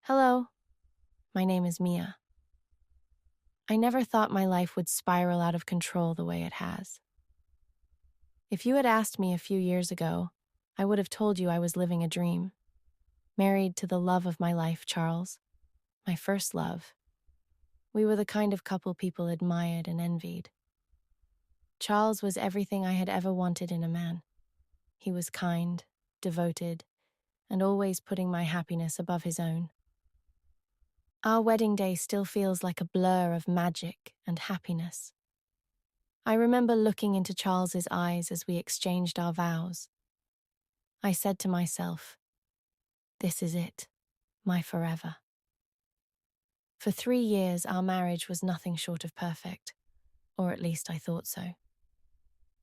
Hello, my name is Mia. I never thought my life would spiral out of control the way it has. If you had asked me a few years ago, I would have told you I was living a dream, married to the love of my life, Charles, my first love. We were the kind of couple people admired and envied. Charles was everything I had ever wanted in a man. He was kind, devoted, and always putting my happiness above his own. Our wedding day still feels like a blur of magic and happiness. I remember looking into Charles's eyes as we exchanged our vows. I said to myself, "This is it, my forever." For 3 years, our marriage was nothing short of perfect, or at least I thought so.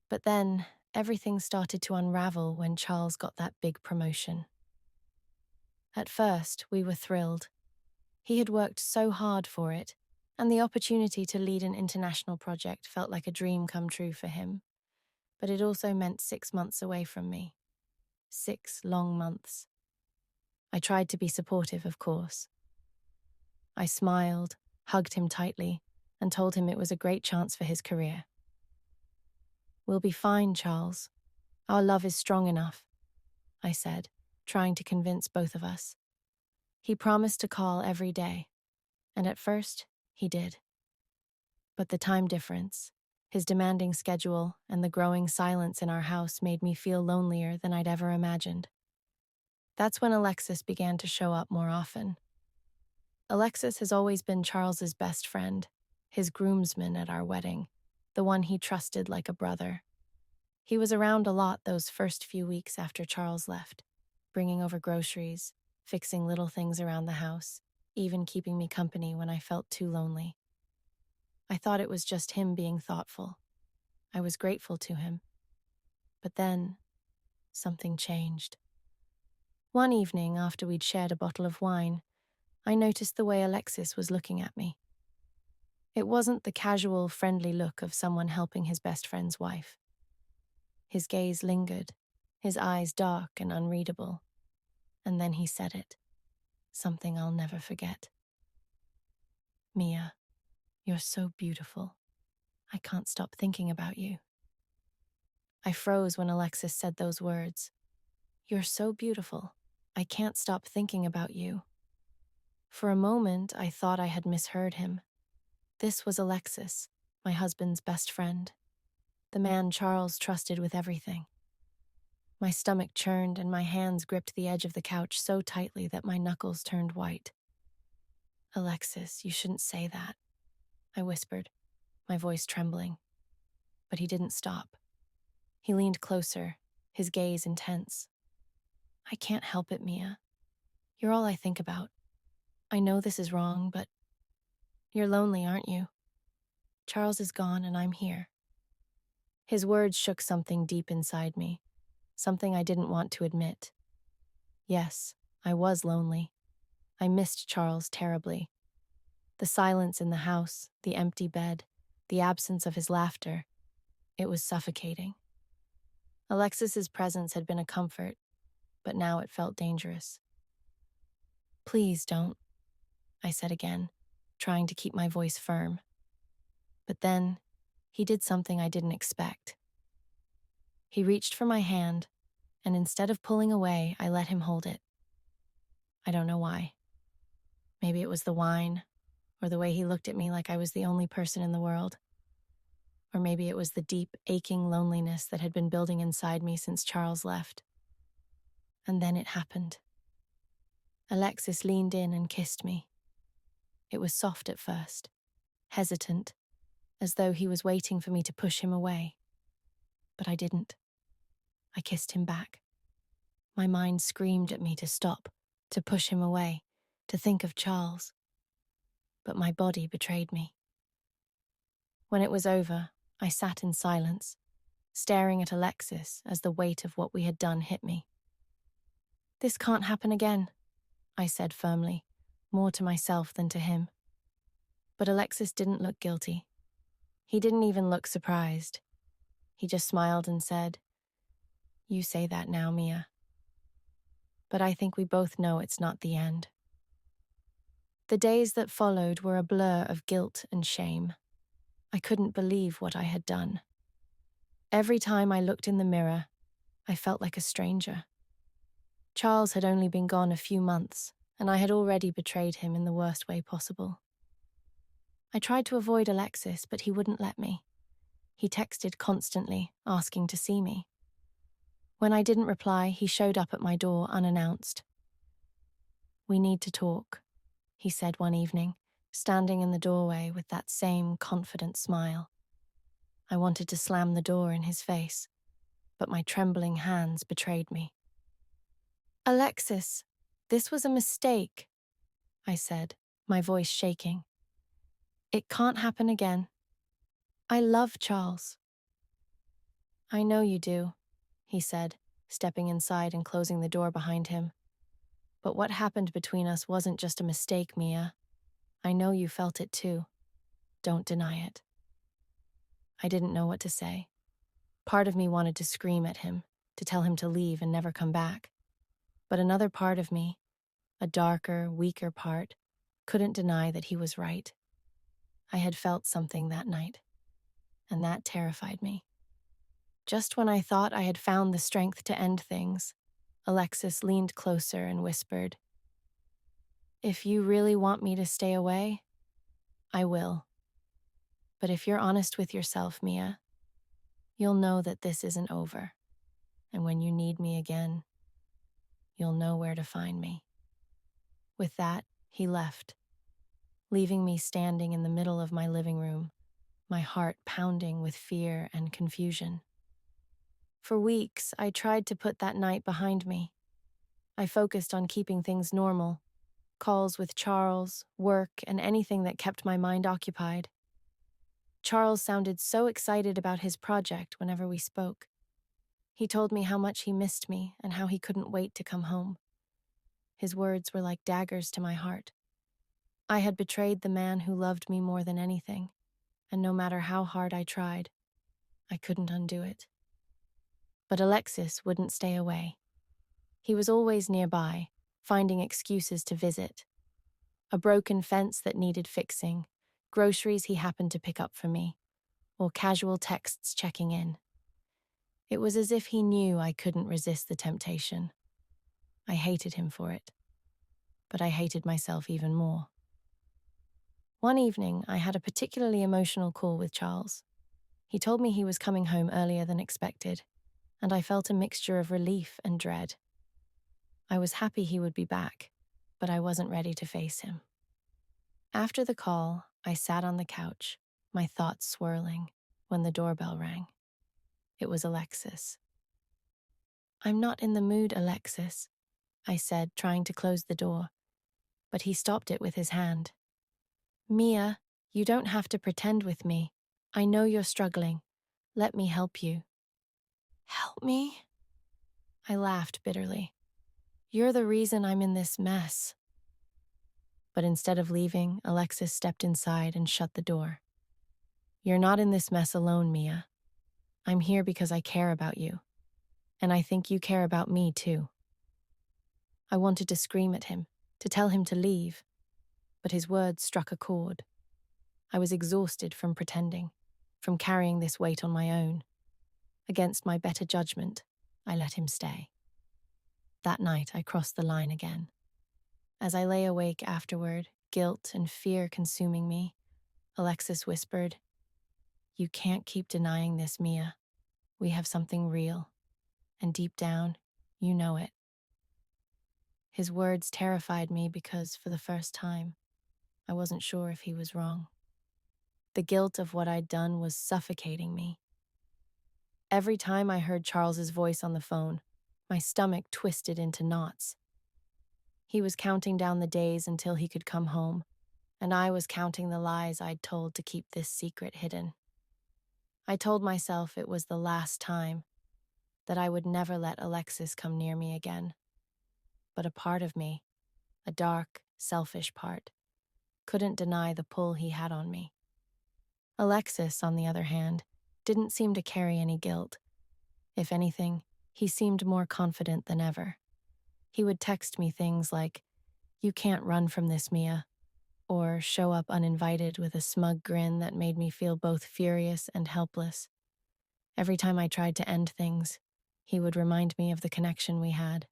But then, everything started to unravel when Charles got that big promotion. At first, we were thrilled. He had worked so hard for it, and the opportunity to lead an international project felt like a dream come true for him. But it also meant 6 months away from me. 6 long months. I tried to be supportive, of course. I smiled, hugged him tightly, and told him it was a great chance for his career. "We'll be fine, Charles. Our love is strong enough," I said, trying to convince both of us. He promised to call every day, and at first, he did. But the time difference, his demanding schedule, and the growing silence in our house made me feel lonelier than I'd ever imagined. That's when Alexis began to show up more often. Alexis has always been Charles's best friend, his groomsman at our wedding, the one he trusted like a brother. He was around a lot those first few weeks after Charles left, bringing over groceries, fixing little things around the house, even keeping me company when I felt too lonely. I thought it was just him being thoughtful. I was grateful to him. But then, something changed. One evening, after we'd shared a bottle of wine, I noticed the way Alexis was looking at me. It wasn't the casual, friendly look of someone helping his best friend's wife. His gaze lingered, his eyes dark and unreadable. And then he said it, something I'll never forget. "Mia, you're so beautiful. I can't stop thinking about you." I froze when Alexis said those words. "You're so beautiful. I can't stop thinking about you." For a moment, I thought I had misheard him. This was Alexis, my husband's best friend, the man Charles trusted with everything. My stomach churned and my hands gripped the edge of the couch so tightly that my knuckles turned white. "Alexis, you shouldn't say that," I whispered, my voice trembling. But he didn't stop. He leaned closer, his gaze intense. "I can't help it, Mia. You're all I think about. I know this is wrong, but you're lonely, aren't you? Charles is gone and I'm here." His words shook something deep inside me, something I didn't want to admit. Yes, I was lonely. I missed Charles terribly. The silence in the house, the empty bed, the absence of his laughter. It was suffocating. Alexis's presence had been a comfort, but now it felt dangerous. "Please don't," I said again, trying to keep my voice firm. But then, he did something I didn't expect. He reached for my hand, and instead of pulling away, I let him hold it. I don't know why. Maybe it was the wine, or the way he looked at me like I was the only person in the world. Or maybe it was the deep, aching loneliness that had been building inside me since Charles left. And then it happened. Alexis leaned in and kissed me. It was soft at first, hesitant, as though he was waiting for me to push him away. But I didn't. I kissed him back. My mind screamed at me to stop, to push him away, to think of Charles. But my body betrayed me. When it was over, I sat in silence, staring at Alexis as the weight of what we had done hit me. "This can't happen again," I said firmly, more to myself than to him. But Alexis didn't look guilty. He didn't even look surprised. He just smiled and said, "You say that now, Mia. But I think we both know it's not the end." The days that followed were a blur of guilt and shame. I couldn't believe what I had done. Every time I looked in the mirror, I felt like a stranger. Charles had only been gone a few months, and I had already betrayed him in the worst way possible. I tried to avoid Alexis, but he wouldn't let me. He texted constantly, asking to see me. When I didn't reply, he showed up at my door unannounced. "We need to talk," he said one evening, standing in the doorway with that same confident smile. I wanted to slam the door in his face, but my trembling hands betrayed me. "Alexis, this was a mistake," I said, my voice shaking. "It can't happen again. I love Charles." "I know you do," he said, stepping inside and closing the door behind him. "But what happened between us wasn't just a mistake, Mia. I know you felt it too. Don't deny it." I didn't know what to say. Part of me wanted to scream at him, to tell him to leave and never come back. But another part of me, a darker, weaker part, couldn't deny that he was right. I had felt something that night, and that terrified me. Just when I thought I had found the strength to end things, Alexis leaned closer and whispered, "If you really want me to stay away, I will. But if you're honest with yourself, Mia, you'll know that this isn't over. And when you need me again, you'll know where to find me." With that, he left, leaving me standing in the middle of my living room, my heart pounding with fear and confusion. For weeks, I tried to put that night behind me. I focused on keeping things normal, calls with Charles, work, and anything that kept my mind occupied. Charles sounded so excited about his project whenever we spoke. He told me how much he missed me and how he couldn't wait to come home. His words were like daggers to my heart. I had betrayed the man who loved me more than anything, and no matter how hard I tried, I couldn't undo it. But Alexis wouldn't stay away. He was always nearby, finding excuses to visit. A broken fence that needed fixing, groceries he happened to pick up for me, or casual texts checking in. It was as if he knew I couldn't resist the temptation. I hated him for it, but I hated myself even more. One evening, I had a particularly emotional call with Charles. He told me he was coming home earlier than expected, and I felt a mixture of relief and dread. I was happy he would be back, but I wasn't ready to face him. After the call, I sat on the couch, my thoughts swirling, when the doorbell rang. It was Alexis. "I'm not in the mood, Alexis," I said, trying to close the door, but he stopped it with his hand. "Mia, you don't have to pretend with me. I know you're struggling. Let me help you." "Help me?" I laughed bitterly. "You're the reason I'm in this mess." But instead of leaving, Alexis stepped inside and shut the door. "You're not in this mess alone, Mia. I'm here because I care about you. And I think you care about me, too." I wanted to scream at him, to tell him to leave, but his words struck a chord. I was exhausted from pretending, from carrying this weight on my own. Against my better judgment, I let him stay. That night, I crossed the line again. As I lay awake afterward, guilt and fear consuming me, Alexis whispered, "You can't keep denying this, Mia. We have something real, and deep down, you know it." His words terrified me because, for the first time, I wasn't sure if he was wrong. The guilt of what I'd done was suffocating me. Every time I heard Charles's voice on the phone, my stomach twisted into knots. He was counting down the days until he could come home, and I was counting the lies I'd told to keep this secret hidden. I told myself it was the last time, that I would never let Alexis come near me again. But a part of me, a dark, selfish part, couldn't deny the pull he had on me. Alexis, on the other hand, didn't seem to carry any guilt. If anything, he seemed more confident than ever. He would text me things like, "You can't run from this, Mia. or show up uninvited with a smug grin that made me feel both furious and helpless. Every time I tried to end things, he would remind me of the connection we had.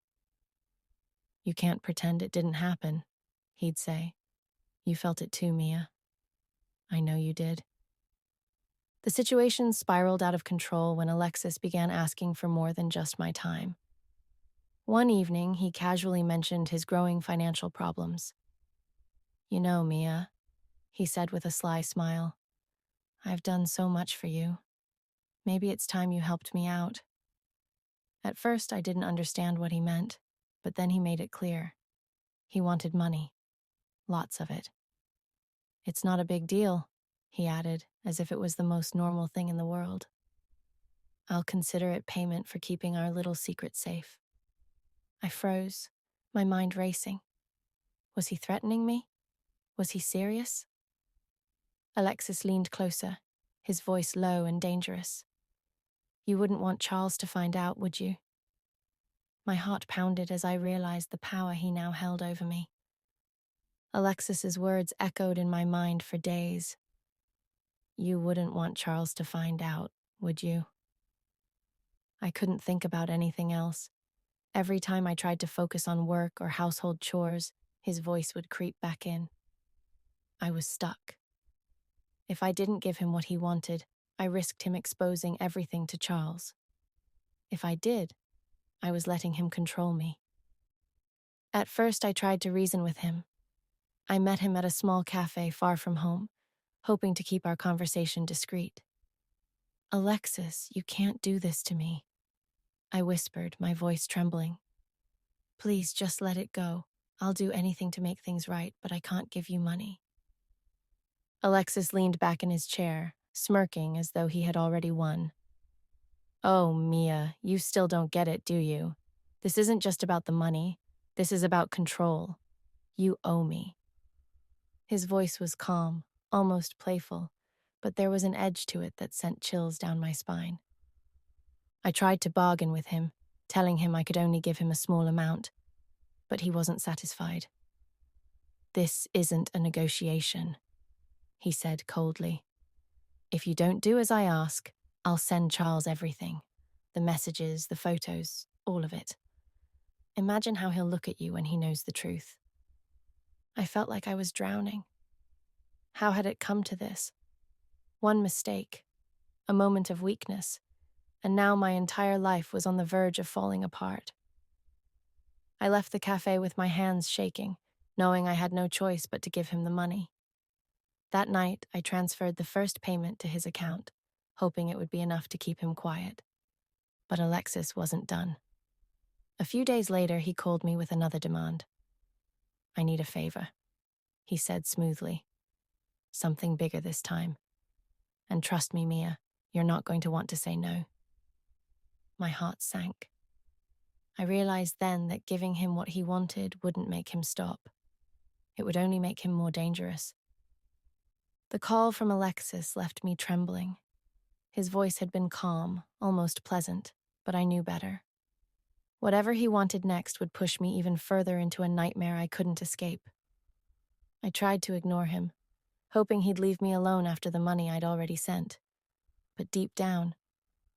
"You can't pretend it didn't happen," he'd say. "You felt it too, Mia. I know you did." The situation spiraled out of control when Alexis began asking for more than just my time. One evening, he casually mentioned his growing financial problems. "You know, Mia," he said with a sly smile, "I've done so much for you. Maybe it's time you helped me out." At first, I didn't understand what he meant, but then he made it clear. He wanted money. Lots of it. "It's not a big deal," he added, as if it was the most normal thing in the world. "I'll consider it payment for keeping our little secret safe." I froze, my mind racing. Was he threatening me? Was he serious? Alexis leaned closer, his voice low and dangerous. "You wouldn't want Charles to find out, would you?" My heart pounded as I realized the power he now held over me. Alexis's words echoed in my mind for days. "You wouldn't want Charles to find out, would you?" I couldn't think about anything else. Every time I tried to focus on work or household chores, his voice would creep back in. I was stuck. If I didn't give him what he wanted, I risked him exposing everything to Charles. If I did, I was letting him control me. At first, I tried to reason with him. I met him at a small cafe far from home, hoping to keep our conversation discreet. "Alexis, you can't do this to me," I whispered, my voice trembling. "Please, just let it go. I'll do anything to make things right, but I can't give you money." Alexis leaned back in his chair, smirking as though he had already won. "Oh, Mia, you still don't get it, do you? This isn't just about the money. This is about control. You owe me." His voice was calm, almost playful, but there was an edge to it that sent chills down my spine. I tried to bargain with him, telling him I could only give him a small amount, but he wasn't satisfied. "This isn't a negotiation," he said coldly. "If you don't do as I ask, I'll send Charles everything. The messages, the photos, all of it. Imagine how he'll look at you when he knows the truth." I felt like I was drowning. How had it come to this? One mistake, a moment of weakness, and now my entire life was on the verge of falling apart. I left the cafe with my hands shaking, knowing I had no choice but to give him the money. That night, I transferred the first payment to his account, hoping it would be enough to keep him quiet. But Alexis wasn't done. A few days later, he called me with another demand. "I need a favor," he said smoothly. "Something bigger this time. And trust me, Mia, you're not going to want to say no." My heart sank. I realized then that giving him what he wanted wouldn't make him stop. It would only make him more dangerous. The call from Alexis left me trembling. His voice had been calm, almost pleasant, but I knew better. Whatever he wanted next would push me even further into a nightmare I couldn't escape. I tried to ignore him, hoping he'd leave me alone after the money I'd already sent. But deep down,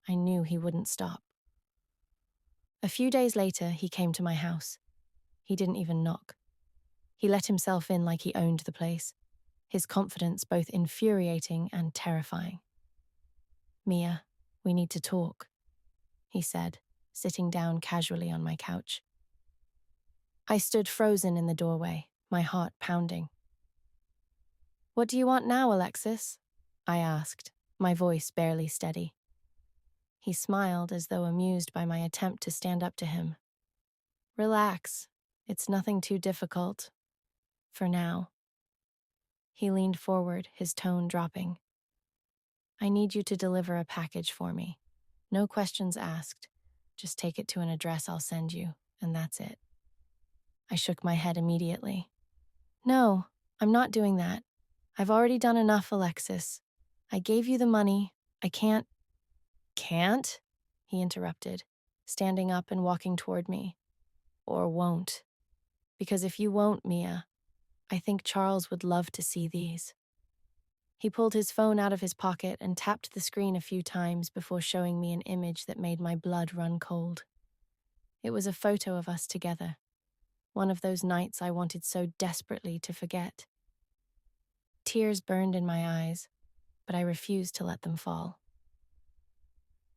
I knew he wouldn't stop. A few days later, he came to my house. He didn't even knock. He let himself in like he owned the place, his confidence both infuriating and terrifying. "Mia, we need to talk," he said, sitting down casually on my couch. I stood frozen in the doorway, my heart pounding. "What do you want now, Alexis?" I asked, my voice barely steady. He smiled as though amused by my attempt to stand up to him. "Relax. It's nothing too difficult. For now." He leaned forward, his tone dropping. "I need you to deliver a package for me. No questions asked. Just take it to an address I'll send you, and that's it." I shook my head immediately. "No, I'm not doing that. I've already done enough, Alexis. I gave you the money. I can't—" "Can't?" he interrupted, standing up and walking toward me. "Or won't. Because if you won't, Mia, I think Charles would love to see these. He pulled his phone out of his pocket and tapped the screen a few times before showing me an image that made my blood run cold. It was a photo of us together, one of those nights I wanted so desperately to forget. Tears burned in my eyes, but I refused to let them fall.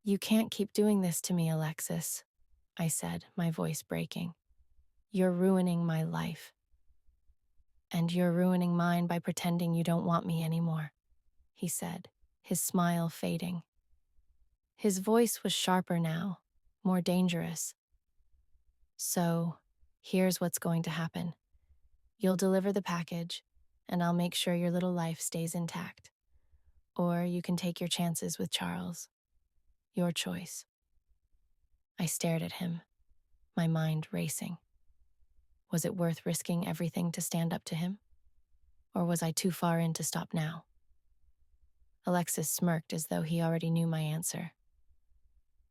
"You can't keep doing this to me, Alexis," I said, my voice breaking. "You're ruining my life. And you're ruining mine by pretending you don't want me anymore," he said, his smile fading. His voice was sharper now, more dangerous. "So, here's what's going to happen. You'll deliver the package, and I'll make sure your little life stays intact. Or you can take your chances with Charles. Your choice." I stared at him, my mind racing. Was it worth risking everything to stand up to him? Or was I too far in to stop now? Alexis smirked as though he already knew my answer.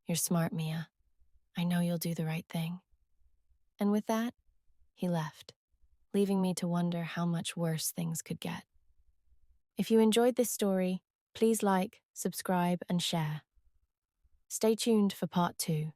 "You're smart, Mia. I know you'll do the right thing." And with that, he left, leaving me to wonder how much worse things could get. If you enjoyed this story, please like, subscribe, and share. Stay tuned for part 2.